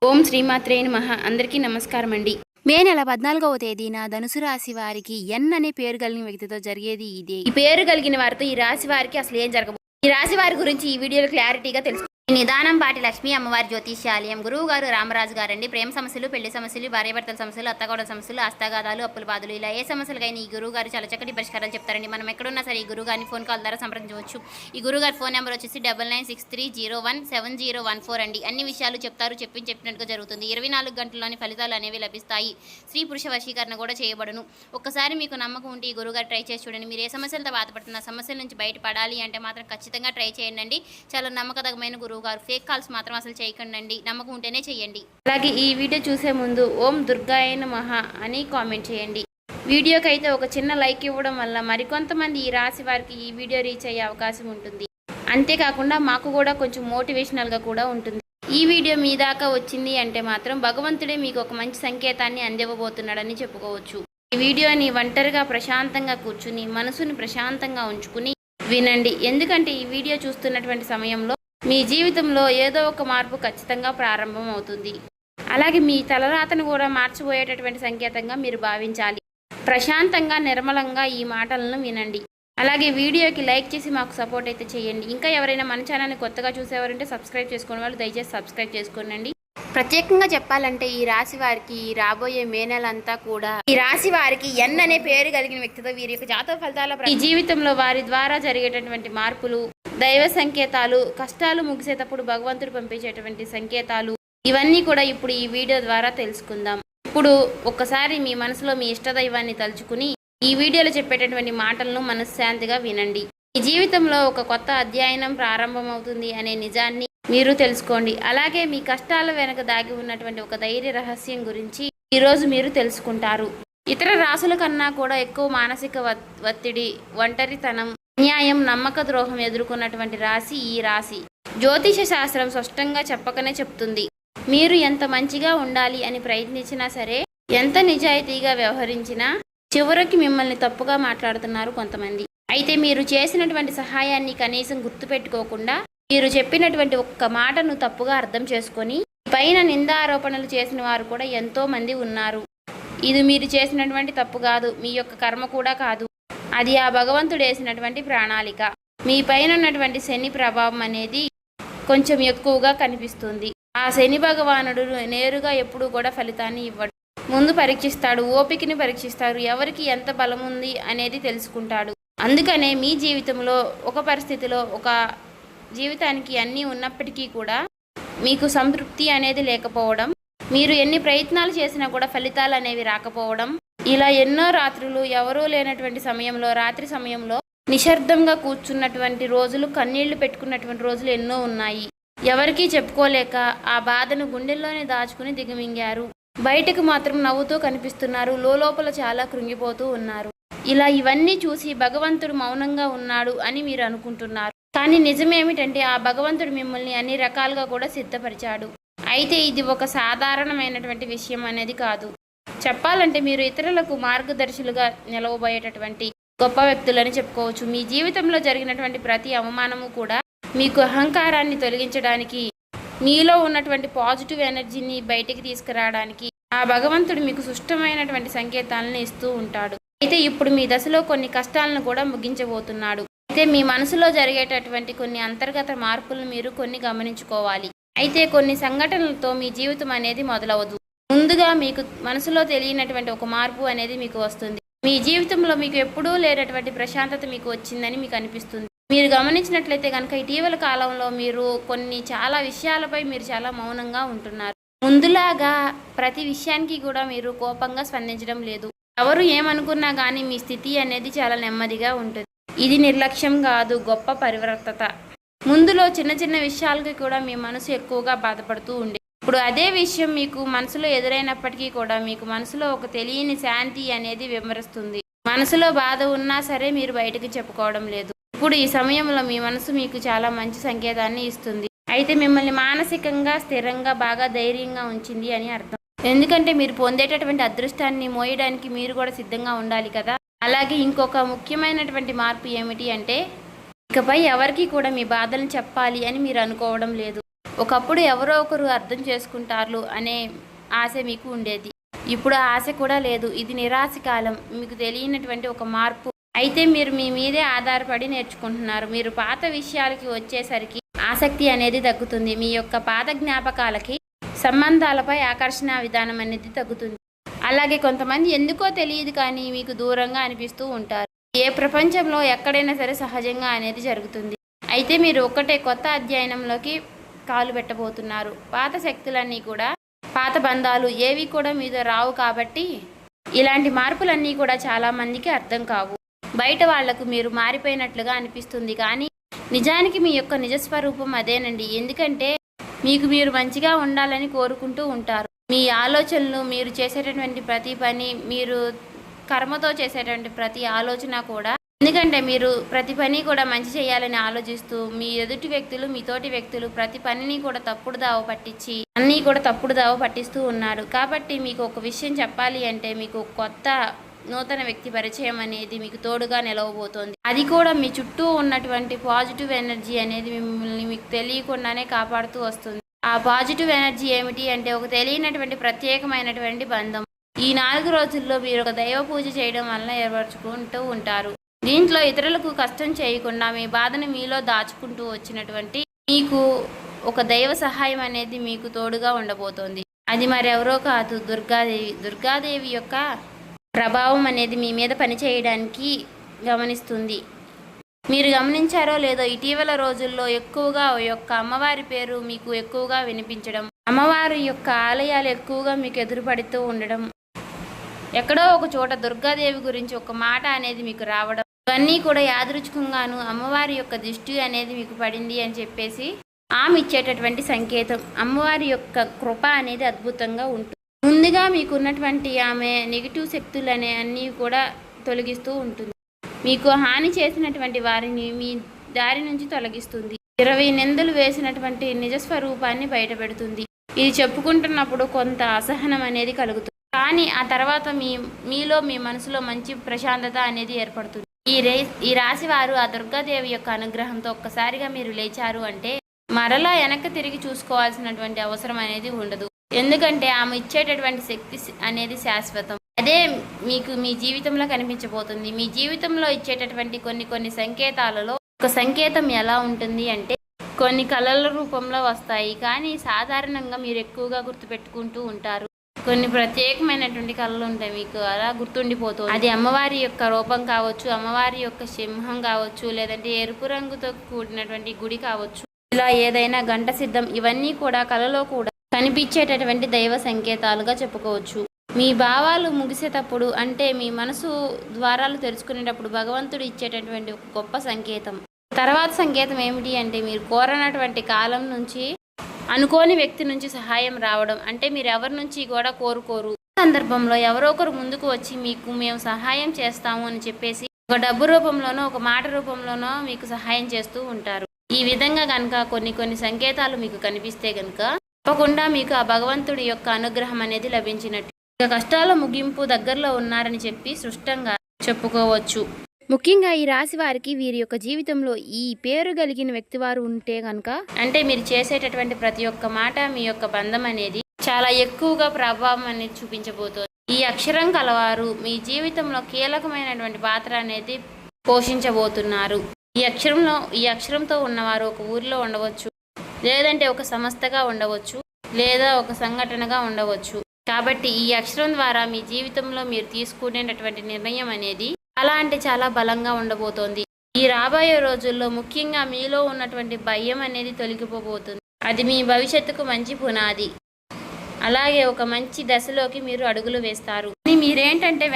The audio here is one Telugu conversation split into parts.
ఓం శ్రీమాత్రే నమః. అందరికీ నమస్కారం అండి. మే నెల 14వ తేదీన ధనుసు రాశి వారికి ఎన్ అనే పేరు కలిగిన వ్యక్తితో జరిగేది ఇదే. ఈ పేరు కలిగిన వారితో ఈ రాశి వారికి అసలు ఏం జరగబోతుంది, ఈ రాశి వారి గురించి ఈ వీడియోలో క్లారిటీగా తెలుసు. నిదానం పాటి లక్ష్మీ అమ్మవారి జ్యోతిష్యాలయం గురువు గారు రామరాజు గారండి. ప్రేమ సమస్యలు, పెళ్లి సమస్యలు, భార్యాభర్తల సమస్యలు, అత్తగోడల సమస్యలు, హస్తగాదాలు, అప్పుల బాధలు, ఇలా ఏ సమస్యలకైనా ఈ గురువు గారు చాలా చక్కటి పరిష్కారాలు చెప్తారండి. మనం ఎక్కడున్నా సరే ఈ గురువు గారిని ఫోన్ కాల్ ద్వారా సంప్రదించవచ్చు. ఈ గురువు గారి ఫోన్ నెంబర్ వచ్చేసి 9963017014 అండి. అన్ని విషయాలు చెప్తారు, చెప్పినట్టుగా జరుగుతుంది. 24 గంటల్లోని ఫలితాలు అనేవి లభిస్తాయి. స్త్రీ పురుష వశీకరణ కూడా చేయబడును. ఒక్కసారి మీకు నమ్మకం ఉంటే ఈ గురువు గారు ట్రై చేసి చూడండి. మీరు ఏ సమస్యలతో బాధపడుతున్న సమస్యల నుంచి బయటపడాలి అంటే మాత్రం ఖచ్చితంగా ట్రై చేయండి. చాలా నమ్మకదగమైన గురువు గారు. ఫేక్ కాల్స్ మాత్రం అసలు చేయకండి, నమ్మకం ఉంటేనే చేయండి. అలాగే ఈ వీడియో చూసే ముందు ఓం దుర్గాయ నమః అని కామెంట్ చేయండి. వీడియోకి అయితే ఒక చిన్న లైక్ ఇవ్వడం వల్ల మరికొంతమంది ఈ రాశి వారికి ఈ వీడియో రీచ్ అయ్యే అవకాశం ఉంటుంది. అంతేకాకుండా మాకు కూడా కొంచెం మోటివేషనల్గా కూడా ఉంటుంది. ఈ వీడియో మీ దాకా వచ్చింది అంటే మాత్రం భగవంతుడే మీకు ఒక మంచి సంకేతాన్ని అందివ్వబోతున్నాడని చెప్పుకోవచ్చు. ఈ వీడియోని ఒంటరిగా ప్రశాంతంగా కూర్చుని మనసుని ప్రశాంతంగా ఉంచుకుని వినండి. ఎందుకంటే ఈ వీడియో చూస్తున్నటువంటి సమయంలో మీ జీవితంలో ఏదో ఒక మార్పు ఖచ్చితంగా ప్రారంభం అవుతుంది. అలాగే మీ తలరాతను కూడా మార్చిపోయేటటువంటి సంకేతంగా మీరు భావించాలి. ప్రశాంతంగా నిర్మలంగా ఈ మాటలను వినండి. అలాగే వీడియోకి లైక్ చేసి మాకు సపోర్ట్ అయితే చేయండి. ఇంకా ఎవరైనా మన ఛానల్ని కొత్తగా చూసేవారంటే సబ్స్క్రైబ్ చేసుకునే వాళ్ళు దయచేసి సబ్స్క్రైబ్ చేసుకోండి. ప్రత్యేకంగా చెప్పాలంటే ఈ రాశి వారికి రాబోయే మే నెలంతా కూడా ఈ రాశి వారికి ఎన్ అనే పేరు కలిగిన వ్యక్తితో వీరి యొక్క జాతక ఫలితాల ఈ జీవితంలో వారి ద్వారా జరిగేటటువంటి మార్పులు, దైవ సంకేతాలు, కష్టాలు ముగిసేటప్పుడు భగవంతుడు పంపించేటువంటి సంకేతాలు, ఇవన్నీ కూడా ఇప్పుడు ఈ వీడియో ద్వారా తెలుసుకుందాం. ఇప్పుడు ఒక్కసారి మీ మనసులో మీ ఇష్టదైవాన్ని తలుచుకుని ఈ వీడియోలో చెప్పేటటువంటి మాటలను మనశ్శాంతిగా వినండి. ఈ జీవితంలో ఒక కొత్త అధ్యయనం ప్రారంభమవుతుంది అనే నిజాన్ని మీరు తెలుసుకోండి. అలాగే మీ కష్టాల వెనక దాగి ఉన్నటువంటి ఒక ధైర్య రహస్యం గురించి ఈరోజు మీరు తెలుసుకుంటారు. ఇతర రాశుల కన్నా కూడా ఎక్కువ మానసిక ఒత్తిడి, ఒంటరితనం, అన్యాయం, నమ్మక ద్రోహం ఎదుర్కొన్నటువంటి రాశి ఈ రాశి. జ్యోతిష శాస్త్రం స్పష్టంగా చెప్పకనే చెప్తుంది. మీరు ఎంత మంచిగా ఉండాలి అని ప్రయత్నించినా సరే, ఎంత నిజాయితీగా వ్యవహరించినా చివరికి మిమ్మల్ని తప్పుగా మాట్లాడుతున్నారు కొంతమంది. అయితే మీరు చేసినటువంటి సహాయాన్ని కనీసం గుర్తుపెట్టుకోకుండా మీరు చెప్పినటువంటి ఒక్క మాటను తప్పుగా అర్థం చేసుకొని పైన నిందారోపణలు చేసిన వారు కూడా ఎంతో మంది ఉన్నారు. ఇది మీరు చేసినటువంటి తప్పు కాదు, మీ యొక్క కర్మ కూడా కాదు, అది ఆ భగవంతుడు వేసినటువంటి ప్రణాళిక. మీ పైన ఉన్నటువంటి శని ప్రభావం అనేది కొంచెం ఎక్కువగా కనిపిస్తుంది. ఆ శని భగవానుడు నేరుగా ఎప్పుడూ కూడా ఫలితాన్ని ఇవ్వడు. ముందు పరీక్షిస్తాడు, ఓపికని పరీక్షిస్తాడు, ఎవరికి ఎంత బలం ఉంది అనేది తెలుసుకుంటాడు. అందుకనే మీ జీవితంలో ఒక పరిస్థితిలో ఒక జీవితానికి అన్నీ ఉన్నప్పటికీ కూడా మీకు సంతృప్తి అనేది లేకపోవడం, మీరు ఎన్ని ప్రయత్నాలు చేసినా కూడా ఫలితాలు అనేవి రాకపోవడం, ఇలా ఎన్నో రాత్రులు ఎవరూ లేనటువంటి సమయంలో, రాత్రి సమయంలో నిశ్శబ్దంగా కూర్చున్నటువంటి రోజులు, కన్నీళ్లు పెట్టుకున్నటువంటి రోజులు ఎన్నో ఉన్నాయి. ఎవరికీ చెప్పుకోలేక ఆ బాధను గుండెల్లోనే దాచుకుని దిగమింగారు. బయటకు మాత్రం నవ్వుతూ కనిపిస్తున్నారు, లోపల చాలా కృంగిపోతూ ఉన్నారు. ఇలా ఇవన్నీ చూసి భగవంతుడు మౌనంగా ఉన్నాడు అని మీరు అనుకుంటున్నారు. కానీ నిజమేమిటంటే ఆ భగవంతుడు మిమ్మల్ని అన్ని రకాలుగా కూడా సిద్ధపరిచాడు. అయితే ఇది ఒక సాధారణమైనటువంటి విషయం అనేది కాదు. చెప్పాలంటే మీరు ఇతరులకు మార్గదర్శులుగా నిలవబోయేటటువంటి గొప్ప వ్యక్తులని చెప్పుకోవచ్చు. మీ జీవితంలో జరిగినటువంటి ప్రతి అవమానము కూడా మీకు అహంకారాన్ని తొలగించడానికి, మీలో ఉన్నటువంటి పాజిటివ్ ఎనర్జీని బయటికి తీసుకురావడానికి ఆ భగవంతుడు మీకు సుష్టమైనటువంటి సంకేతాలను ఇస్తూ ఉంటాడు. అయితే ఇప్పుడు మీ దశలో కొన్ని కష్టాలను కూడా ముగించబోతున్నాడు. అయితే మీ మనసులో జరిగేటటువంటి కొన్ని అంతర్గత మార్పులను మీరు కొన్ని గమనించుకోవాలి. అయితే కొన్ని సంఘటనలతో మీ జీవితం అనేది మొదలవదు. ముందుగా మీకు మనసులో తెలియనటువంటి ఒక మార్పు అనేది మీకు వస్తుంది. మీ జీవితంలో మీకు ఎప్పుడూ లేనటువంటి ప్రశాంతత మీకు వచ్చిందని మీకు అనిపిస్తుంది. మీరు గమనించినట్లయితే కనుక ఇటీవల కాలంలో మీరు చాలా విషయాలపై మీరు చాలా మౌనంగా ఉంటున్నారు. ముందులాగా ప్రతి విషయానికి కూడా మీరు కోపంగా స్పందించడం లేదు. ఎవరు ఏమనుకున్నా కానీ మీ స్థితి అనేది చాలా నెమ్మదిగా ఉంటుంది. ఇది నిర్లక్ష్యం కాదు, గొప్ప పరివర్తత. ముందులో చిన్న చిన్న విషయాలకి కూడా మీ మనసు ఎక్కువగా బాధపడుతూ ఉండే, ఇప్పుడు అదే విషయం మీకు మనసులో ఎదురైనప్పటికీ కూడా మీకు మనసులో ఒక తెలియని శాంతి అనేది విమరిస్తుంది. మనసులో బాధ ఉన్నా సరే మీరు బయటకు చెప్పుకోవడం లేదు. ఇప్పుడు ఈ సమయంలో మీ మనసు మీకు చాలా మంచి సంకేతాన్ని ఇస్తుంది. అయితే మిమ్మల్ని మానసికంగా స్థిరంగా బాగా ధైర్యంగా ఉంచింది అని అర్థం. ఎందుకంటే మీరు పొందేటటువంటి అదృష్టాన్ని మోయడానికి మీరు కూడా సిద్ధంగా ఉండాలి కదా. అలాగే ఇంకొక ముఖ్యమైనటువంటి మార్పు ఏమిటి అంటే ఇకపై ఎవరికి కూడా మీ బాధలను చెప్పాలి అని మీరు అనుకోవడం లేదు. ఒకప్పుడు ఎవరో ఒకరు అర్థం చేసుకుంటారు అనే ఆశ మీకు ఉండేది. ఇప్పుడు ఆ ఆశ కూడా లేదు. ఇది నిరాశ కాలం. మీకు తెలియనటువంటి ఒక మార్పు. అయితే మీరు మీ మీదే ఆధారపడి నేర్చుకుంటున్నారు. మీరు పాత విషయాలకి వచ్చేసరికి ఆసక్తి అనేది తగ్గుతుంది. మీ యొక్క పాత జ్ఞాపకాలకి, సంబంధాలపై ఆకర్షణ విధానం అనేది తగ్గుతుంది. అలాగే కొంతమంది ఎందుకో తెలియదు కానీ మీకు దూరంగా అనిపిస్తూ ఉంటారు. ఏ ప్రపంచంలో ఎక్కడైనా సరే సహజంగా అనేది జరుగుతుంది. అయితే మీరు ఒక్కటే కొత్త అధ్యయనంలోకి కాలు పెట్టబోతున్నారు. పాత శక్తులన్నీ కూడా, పాత బంధాలు ఏవి కూడా మీతో రావు. కాబట్టి ఇలాంటి మార్పులన్నీ కూడా చాలామందికి అర్థం కావు. బయట వాళ్లకు మీరు మారిపోయినట్లుగా అనిపిస్తుంది కానీ నిజానికి మీ యొక్క నిజస్వరూపం అదేనండి. ఎందుకంటే మీకు మీరు మంచిగా ఉండాలని కోరుకుంటూ ఉంటారు. మీ ఆలోచనలు, మీరు చేసేటటువంటి ప్రతి పని, మీరు కర్మతో చేసేటువంటి ప్రతి ఆలోచన కూడా, ఎందుకంటే మీరు ప్రతి పని కూడా మంచి చేయాలని ఆలోచిస్తూ మీ ఎదుటి వ్యక్తులు, మీ తోటి వ్యక్తులు ప్రతి పనిని కూడా తప్పుడు దావ పట్టించి అన్నీ కూడా తప్పుడు దావ పట్టిస్తూ ఉన్నారు. కాబట్టి మీకు ఒక విషయం చెప్పాలి అంటే మీకు కొత్త నూతన వ్యక్తి పరిచయం అనేది మీకు తోడుగా నిలవబోతోంది. అది కూడా మీ చుట్టూ ఉన్నటువంటి పాజిటివ్ ఎనర్జీ అనేది మిమ్మల్ని మీకు తెలియకుండానే కాపాడుతూ వస్తుంది. ఆ పాజిటివ్ ఎనర్జీ ఏమిటి అంటే ఒక తెలియనటువంటి ప్రత్యేకమైనటువంటి బంధం. ఈ 4 రోజుల్లో మీరు ఒక దైవ పూజ చేయడం వలన ఏర్పరచుకుంటూ ఉంటారు. దీంట్లో ఇతరులకు కష్టం చేయకుండా మీ బాధను మీలో దాచుకుంటూ వచ్చినటువంటి మీకు ఒక దైవ సహాయం అనేది మీకు తోడుగా ఉండబోతోంది. అది మరెవరో కాదు, దుర్గాదేవి. దుర్గాదేవి యొక్క ప్రభావం అనేది మీ మీద పనిచేయడానికి గమనిస్తుంది. మీరు గమనించారో లేదో ఇటీవల రోజుల్లో ఎక్కువగా యొక్క అమ్మవారి పేరు మీకు ఎక్కువగా వినిపించడం, అమ్మవారి యొక్క ఆలయాలు ఎక్కువగా మీకు ఎదురుపడుతూ ఉండడం, ఎక్కడో ఒక చోట దుర్గాదేవి గురించి ఒక మాట అనేది మీకు రావడం, ఇవన్నీ కూడా యాదృచ్ఛికంగాను అమ్మవారి యొక్క దృష్టి అనేది మీకు పడింది అని చెప్పేసి ఆమె ఇచ్చేటటువంటి సంకేతం. అమ్మవారి యొక్క కృప అనేది అద్భుతంగా ఉంటుంది. ముందుగా మీకు ఉన్నటువంటి ఆమె నెగిటివ్ శక్తులు అనే అన్నీ కూడా తొలగిస్తూ ఉంటుంది. మీకు హాని చేసినటువంటి వారిని మీ దారి నుంచి తొలగిస్తుంది. 20 నిందలు వేసినటువంటి నిజస్వరూపాన్ని బయటపెడుతుంది. ఇది చెప్పుకుంటున్నప్పుడు కొంత అసహనం అనేది కలుగుతుంది. కానీ ఆ తర్వాత మీలో మీ మనసులో మంచి ప్రశాంతత అనేది ఏర్పడుతుంది. ఈ రాశి వారు ఆ దుర్గాదేవి యొక్క అనుగ్రహంతో ఒక్కసారిగా మీరు లేచారు అంటే మరలా వెనక్కి తిరిగి చూసుకోవాల్సినటువంటి అవసరం అనేది ఉండదు. ఎందుకంటే ఆమె ఇచ్చేటటువంటి శక్తి అనేది శాశ్వతం. అదే మీకు మీ జీవితంలో కనిపించబోతుంది. మీ జీవితంలో ఇచ్చేటటువంటి కొన్ని సంకేతాలలో ఒక సంకేతం ఎలా ఉంటుంది అంటే కొన్ని కళల రూపంలో వస్తాయి. కానీ సాధారణంగా మీరు ఎక్కువగా గుర్తుపెట్టుకుంటూ ఉంటారు. కొన్ని ప్రత్యేకమైనటువంటి కళలు ఉంటాయి, మీకు అలా గుర్తుండిపోతుంది. అది అమ్మవారి యొక్క రూపం కావచ్చు, అమ్మవారి యొక్క సింహం కావచ్చు, లేదంటే ఎరుపు రంగుతో కూడినటువంటి గుడి కావచ్చు, ఇలా ఏదైనా గంట సిద్ధం, ఇవన్నీ కూడా కళలో కూడా కనిపించేటటువంటి దైవ సంకేతాలుగా చెప్పుకోవచ్చు. మీ భావాలు ముగిసేటప్పుడు అంటే మీ మనసు ద్వారాలు తెరుచుకునేటప్పుడు భగవంతుడు ఇచ్చేటటువంటి ఒక గొప్ప సంకేతం. తర్వాత సంకేతం ఏమిటి అంటే మీరు కోరనటువంటి కాలం నుంచి అనుకోని వ్యక్తి నుంచి సహాయం రావడం. అంటే మీరు ఎవరి నుంచి కూడా కోరుకోరు, సందర్భంలో ఎవరో ఒకరు ముందుకు వచ్చి మీకు మేము సహాయం చేస్తాము అని చెప్పేసి ఒక డబ్బు రూపంలోనో ఒక మాట రూపంలోనో మీకు సహాయం చేస్తూ ఉంటారు. ఈ విధంగా కనుక కొన్ని సంకేతాలు మీకు కనిపిస్తే కనుక తప్పకుండా మీకు ఆ భగవంతుడి యొక్క అనుగ్రహం అనేది లభించినట్టు. ఇక కష్టాల ముగింపు దగ్గరలో ఉన్నారని చెప్పి స్పష్టంగా చెప్పుకోవచ్చు. ముఖ్యంగా ఈ రాశి వారికి వీరి యొక్క జీవితంలో ఈ పేరు కలిగిన వ్యక్తి వారు ఉంటే కనుక అంటే మీరు చేసేటటువంటి ప్రతి ఒక్క మాట మీ యొక్క బంధం అనేది చాలా ఎక్కువగా ప్రభావం అనేది చూపించబోతోంది. ఈ అక్షరం కలవారు మీ జీవితంలో కీలకమైనటువంటి పాత్ర అనేది పోషించబోతున్నారు. ఈ అక్షరంతో ఉన్నవారు ఒక ఊరిలో ఉండవచ్చు, లేదంటే ఒక సంస్థగా ఉండవచ్చు, లేదా ఒక సంఘటనగా ఉండవచ్చు. కాబట్టి ఈ అక్షరం ద్వారా మీ జీవితంలో మీరు తీసుకునేటటువంటి నిర్ణయం అనేది చాలా అంటే చాలా బలంగా ఉండబోతోంది. ఈ రాబోయే రోజుల్లో ముఖ్యంగా మీలో ఉన్నటువంటి భయం అనేది తొలగిపోబోతుంది. అది మీ భవిష్యత్తుకు మంచి పునాది. అలాగే ఒక మంచి దశలోకి మీరు అడుగులు వేస్తారు. మీరేంటంటే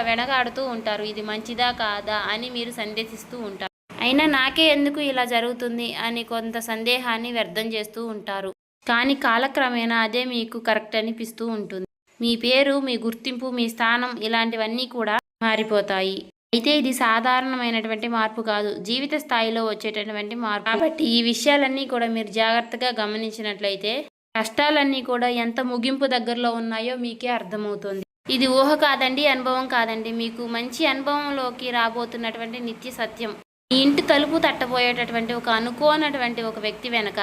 వెనకాడుతూ ఉంటారు, ఇది మంచిదా కాదా అని మీరు సందేహిస్తూ ఉంటారు. అయినా నాకే ఎందుకు ఇలా జరుగుతుంది అని కొంత సందేహాన్ని వ్యర్థం చేస్తూ ఉంటారు. కానీ కాలక్రమేణా అదే మీకు కరెక్ట్ అనిపిస్తూ ఉంటుంది. మీ పేరు, మీ గుర్తింపు, మీ స్థానం ఇలాంటివన్నీ కూడా మారిపోతాయి. అయితే ఇది సాధారణమైనటువంటి మార్పు కాదు, జీవిత స్థాయిలో వచ్చేటటువంటి మార్పు. కాబట్టి ఈ విషయాలన్నీ కూడా మీరు జాగ్రత్తగా గమనించినట్లయితే కష్టాలన్నీ కూడా ఎంత ముగింపు దగ్గరలో ఉన్నాయో మీకే అర్థమవుతుంది. ఇది ఊహ కాదండి, అనుభవం కాదండి, మీకు మంచి అనుభవంలోకి రాబోతున్నటువంటి నిత్య సత్యం. మీ ఇంటి తలుపు తట్టబోయేటటువంటి ఒక అనుకోనటువంటి ఒక వ్యక్తి వెనక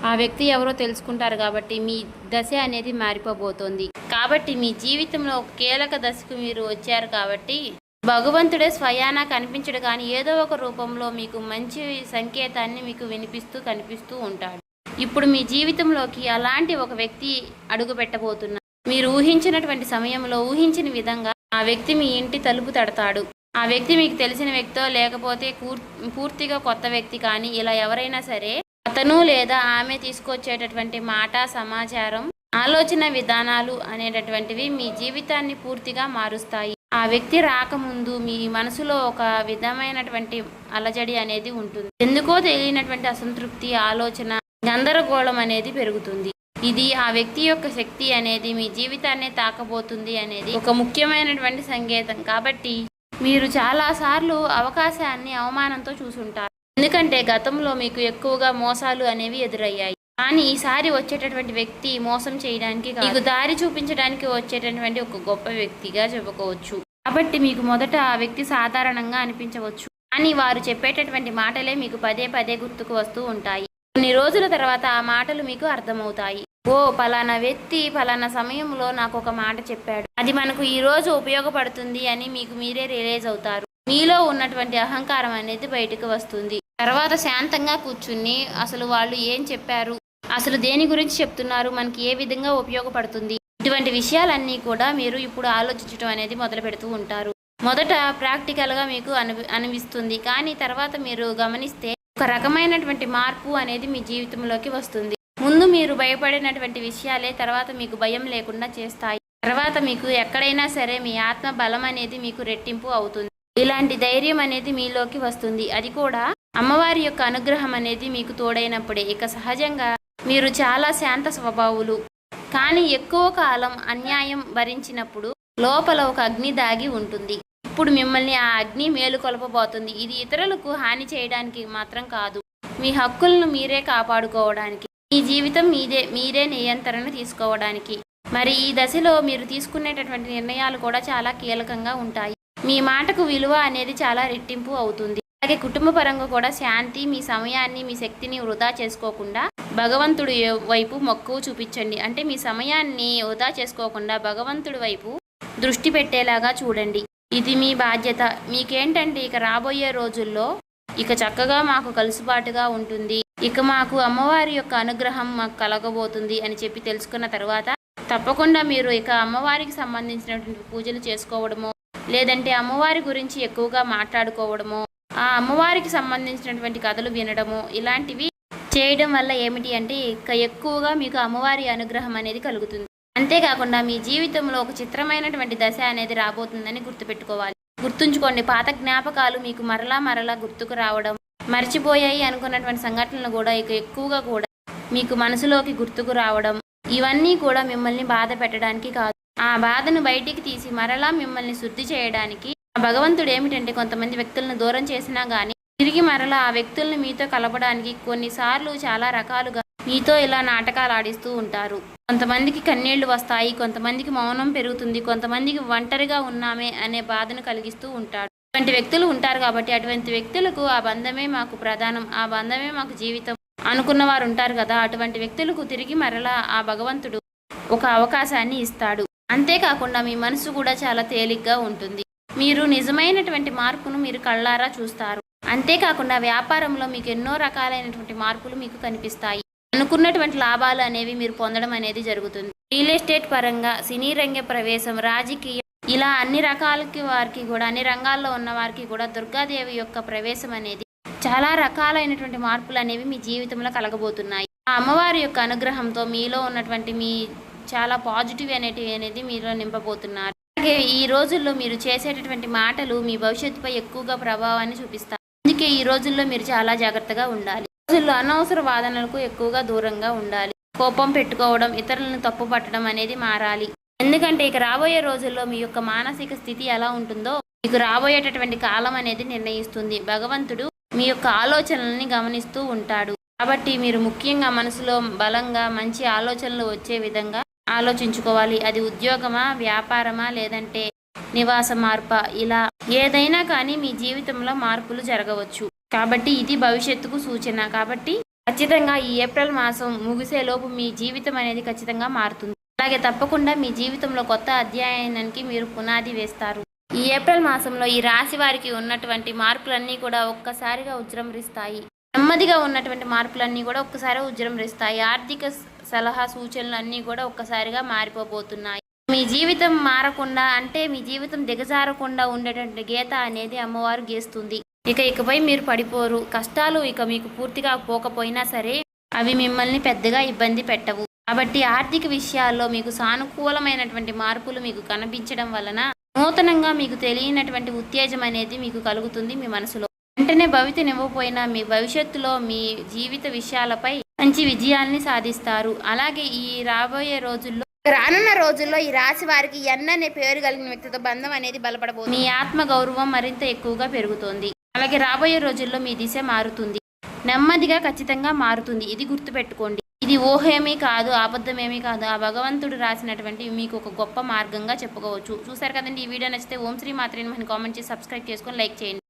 ఆ వ్యక్తి ఎవరో తెలుసుకుంటారు కాబట్టి మీ దశ అనేది మారిపోబోతోంది. కాబట్టి మీ జీవితంలో ఒక కీలక దశకు మీరు వచ్చారు కాబట్టి భగవంతుడే స్వయానా కనిపించడు కానీ ఏదో ఒక రూపంలో మీకు మంచి సంకేతాన్ని మీకు వినిపిస్తూ కనిపిస్తూ ఉంటాడు. ఇప్పుడు మీ జీవితంలోకి అలాంటి ఒక వ్యక్తి అడుగు పెట్టబోతున్నారు. మీరు ఊహించినటువంటి సమయంలో ఊహించిన విధంగా ఆ వ్యక్తి మీ ఇంటి తలుపు తడతాడు. ఆ వ్యక్తి మీకు తెలిసిన వ్యక్తో లేకపోతే పూర్తిగా కొత్త వ్యక్తి కానీ ఇలా ఎవరైనా సరే అతను లేదా ఆమె తీసుకొచ్చేటటువంటి మాట, సమాచారం, ఆలోచన విధానాలు అనేటటువంటివి మీ జీవితాన్ని పూర్తిగా మారుస్తాయి. ఆ వ్యక్తి రాకముందు మీ మనసులో ఒక విధమైనటువంటి అలజడి అనేది ఉంటుంది. ఎందుకో తెలియనటువంటి అసంతృప్తి, ఆలోచన, గందరగోళం అనేది పెరుగుతుంది. ఇది ఆ వ్యక్తి యొక్క శక్తి అనేది మీ జీవితాన్ని తాకబోతుంది అనేది ఒక ముఖ్యమైనటువంటి సంకేతం. కాబట్టి మీరు చాలాసార్లు అవకాశాన్ని అవమానంతో చూసుంటారు. ఎందుకంటే గతంలో మీకు ఎక్కువగా మోసాలు అనేవి ఎదురయ్యాయి. కానీ ఈసారి వచ్చేటటువంటి వ్యక్తి మోసం చేయడానికి మీకు దారి చూపించడానికి వచ్చేటటువంటి ఒక గొప్ప వ్యక్తిగా చెప్పుకోవచ్చు. కాబట్టి మీకు మొదట ఆ వ్యక్తి సాధారణంగా అనిపించవచ్చు, కానీ వారు చెప్పేటటువంటి మాటలే మీకు పదే పదే గుర్తుకు వస్తూ ఉంటాయి. కొన్ని రోజుల తర్వాత ఆ మాటలు మీకు అర్థమవుతాయి. ఓ పలానా వ్యక్తి పలానా సమయంలో నాకు ఒక మాట చెప్పాడు, అది మనకు ఈ రోజు ఉపయోగపడుతుంది అని మీకు మీరే రియలైజ్ అవుతారు. మీలో ఉన్నటువంటి అహంకారం అనేది బయటకు వస్తుంది. తర్వాత శాంతంగా కూర్చుని అసలు వాళ్ళు ఏం చెప్పారు, అసలు దేని గురించి చెప్తున్నారు, మనకి ఏ విధంగా ఉపయోగపడుతుంది, ఇటువంటి విషయాలన్నీ కూడా మీరు ఇప్పుడు ఆలోచించడం అనేది మొదలు పెడుతూ ఉంటారు. మొదట ప్రాక్టికల్గా మీకు అనిపిస్తుంది, కానీ తర్వాత మీరు గమనిస్తే ఒక రకమైనటువంటి మార్పు అనేది మీ జీవితంలోకి వస్తుంది. ముందు మీరు భయపడినటువంటి విషయాలే తర్వాత మీకు భయం లేకుండా చేస్తాయి. తర్వాత మీకు ఎక్కడైనా సరే మీ ఆత్మ బలం అనేది మీకు రెట్టింపు అవుతుంది. ఇలాంటి ధైర్యం అనేది మీలోకి వస్తుంది. అది కూడా అమ్మవారి యొక్క అనుగ్రహం అనేది మీకు తోడైనప్పుడే. ఇక సహజంగా మీరు చాలా శాంత స్వభావులు, కానీ ఎక్కువ కాలం అన్యాయం భరించినప్పుడు లోపల ఒక అగ్ని దాగి ఉంటుంది. ఇప్పుడు మిమ్మల్ని ఆ అగ్ని మేలుకొల్పబోతుంది. ఇది ఇతరులకు హాని చేయడానికి మాత్రం కాదు, మీ హక్కులను మీరే కాపాడుకోవడానికి, మీ జీవితం మీరే నియంత్రణ తీసుకోవడానికి. మరి ఈ దశలో మీరు తీసుకునేటటువంటి నిర్ణయాలు కూడా చాలా కీలకంగా ఉంటాయి. మీ మాటకు విలువ అనేది చాలా రెట్టింపు అవుతుంది. అలాగే కుటుంబ పరంగా కూడా శాంతి, మీ సమయాన్ని, మీ శక్తిని వృధా చేసుకోకుండా భగవంతుడి వైపు మక్కువ చూపించండి. అంటే మీ సమయాన్ని వృధా చేసుకోకుండా భగవంతుడి వైపు దృష్టి పెట్టేలాగా చూడండి. ఇది మీ బాధ్యత. మీకేంటంటే ఇక రాబోయే రోజుల్లో ఇక చక్కగా మాకు కలుసుబాటుగా ఉంటుంది, ఇక మాకు అమ్మవారి యొక్క అనుగ్రహం మాకు కలగబోతుంది అని చెప్పి తెలుసుకున్న తర్వాత తప్పకుండా మీరు ఇక అమ్మవారికి సంబంధించినటువంటి పూజలు చేసుకోవడమో, లేదంటే అమ్మవారి గురించి ఎక్కువగా మాట్లాడుకోవడమో, ఆ అమ్మవారికి సంబంధించినటువంటి కథలు వినడము, ఇలాంటివి చేయడం వల్ల ఏమిటి అంటే ఇక ఎక్కువగా మీకు అమ్మవారి అనుగ్రహం అనేది కలుగుతుంది. అంతేకాకుండా మీ జీవితంలో ఒక చిత్రమైనటువంటి దశ అనేది రాబోతుందని గుర్తుపెట్టుకోవాలి. గుర్తుంచుకోండి, పాత జ్ఞాపకాలు మీకు మరలా గుర్తుకు రావడం, మర్చిపోయాయి అనుకున్నటువంటి సంఘటనలు కూడా ఇక ఎక్కువగా కూడా మీకు మనసులోకి గుర్తుకు రావడం, ఇవన్నీ కూడా మిమ్మల్ని బాధ పెట్టడానికి కాదు, ఆ బాధను బయటికి తీసి మరలా మిమ్మల్ని శుద్ధి చేయడానికి. భగవంతుడు ఏమిటంటే కొంతమంది వ్యక్తులను దూరం చేసినా కానీ తిరిగి మరలా ఆ వ్యక్తుల్ని మీతో కలపడానికి కొన్నిసార్లు చాలా రకాలుగా మీతో ఇలా నాటకాలు ఆడిస్తూ ఉంటారు. కొంతమందికి కన్నీళ్లు వస్తాయి, కొంతమందికి మౌనం పెరుగుతుంది, కొంతమందికి ఒంటరిగా ఉన్నామే అనే బాధను కలిగిస్తూ ఉంటాడు. అటువంటి వ్యక్తులు ఉంటారు. కాబట్టి అటువంటి వ్యక్తులకు ఆ బంధమే మాకు ప్రధానం, ఆ బంధమే మాకు జీవితం అనుకున్న వారు ఉంటారు కదా, అటువంటి వ్యక్తులకు తిరిగి మరలా ఆ భగవంతుడు ఒక అవకాశాన్ని ఇస్తాడు. అంతేకాకుండా మీ మనసు కూడా చాలా తేలిగ్గా ఉంటుంది. మీరు నిజమైనటువంటి మార్పును మీరు కళ్ళారా చూస్తారు. అంతేకాకుండా వ్యాపారంలో మీకు ఎన్నో రకాలైనటువంటి మార్పులు మీకు కనిపిస్తాయి. అనుకున్నటువంటి లాభాలు అనేవి మీరు పొందడం అనేది జరుగుతుంది. రియల్ ఎస్టేట్ పరంగా, సినీ రంగ ప్రవేశం, రాజకీయం, ఇలా అన్ని రకాలకి వారికి కూడా, అన్ని రంగాల్లో ఉన్న వారికి కూడా దుర్గాదేవి యొక్క ప్రవేశం అనేది చాలా రకాలైనటువంటి మార్పులు అనేవి మీ జీవితంలో కలగబోతున్నాయి. ఆ అమ్మవారి యొక్క అనుగ్రహంతో మీలో ఉన్నటువంటి మీ చాలా పాజిటివ్ అనేది మీలో నింపబోతున్నారు. అలాగే ఈ రోజుల్లో మీరు చేసేటటువంటి మాటలు మీ భవిష్యత్తుపై ఎక్కువగా ప్రభావాన్ని చూపిస్తాయి. అందుకే ఈ రోజుల్లో మీరు చాలా జాగ్రత్తగా ఉండాలి. రోజుల్లో అనవసర వాదనలకు ఎక్కువగా దూరంగా ఉండాలి. కోపం పెట్టుకోవడం, ఇతరులను తప్పు పట్టడం అనేది మారాలి. ఎందుకంటే ఇక రాబోయే రోజుల్లో మీ యొక్క మానసిక స్థితి ఎలా ఉంటుందో మీకు రాబోయేటటువంటి కాలం అనేది నిర్ణయిస్తుంది. భగవంతుడు మీ యొక్క ఆలోచనల్ని గమనిస్తూ ఉంటాడు. కాబట్టి మీరు ముఖ్యంగా మనసులో బలంగా మంచి ఆలోచనలు వచ్చే విధంగా ఆలోచించుకోవాలి. అది ఉద్యోగమా, వ్యాపారమా, లేదంటే నివాస మార్ప, ఇలా ఏదైనా కానీ మీ జీవితంలో మార్పులు జరగవచ్చు. కాబట్టి ఇది భవిష్యత్తుకు సూచన. కాబట్టి ఖచ్చితంగా ఈ ఏప్రిల్ మాసం ముగిసేలోపు మీ జీవితం అనేది ఖచ్చితంగా మారుతుంది. అలాగే తప్పకుండా మీ జీవితంలో కొత్త అధ్యాయానికి మీరు పునాది వేస్తారు. ఈ ఏప్రిల్ మాసంలో ఈ రాశి వారికి ఉన్నటువంటి మార్పులన్నీ కూడా ఒక్కసారిగా ఉజృంభిస్తాయి. నెమ్మదిగా ఉన్నటువంటి మార్పులన్నీ కూడా ఒక్కసారి ఉజృంభిస్తాయి. ఆర్థిక సలహా సూచనలు అన్నీ కూడా ఒక్కసారిగా మారిపోబోతున్నాయి. మీ జీవితం మారకుండా అంటే మీ జీవితం దిగజారకుండా ఉండేటువంటి గీత అనేది అమ్మవారు గీస్తుంది. ఇకపై మీరు పడిపోరు. కష్టాలు ఇక మీకు పూర్తిగా పోకపోయినా సరే అవి మిమ్మల్ని పెద్దగా ఇబ్బంది పెట్టవు. కాబట్టి ఆర్థిక విషయాల్లో మీకు సానుకూలమైనటువంటి మార్పులు మీకు కనిపించడం వలన నూతనంగా మీకు తెలియనటువంటి ఉత్తేజం అనేది మీకు కలుగుతుంది మీ మనసులో. వెంటనే భవితనివ్వకపోయినా మీ భవిష్యత్తులో మీ జీవిత విషయాలపై మంచి విజయాల్ని సాధిస్తారు. అలాగే రానున్న రోజుల్లో ఈ రాశి వారికి ఎన్ అనే పేరు కలిగిన వ్యక్తితో బంధం అనేది బలపడబోతుంది. మీ ఆత్మ గౌరవం మరింత ఎక్కువగా పెరుగుతోంది. అలాగే రాబోయే రోజుల్లో మీ దిశ మారుతుంది. నెమ్మదిగా ఖచ్చితంగా మారుతుంది. ఇది గుర్తుపెట్టుకోండి. ఇది ఊహేమీ కాదు, అబద్ధమేమీ కాదు. ఆ భగవంతుడు రాసినటువంటి మీకు ఒక గొప్ప మార్గంగా చెప్పుకోవచ్చు. చూసారు కదండి. ఈ వీడియో నచ్చితే ఓం శ్రీ మాత్రే నమః కామెంట్ చేసి సబ్స్క్రైబ్ చేసుకొని లైక్ చేయండి.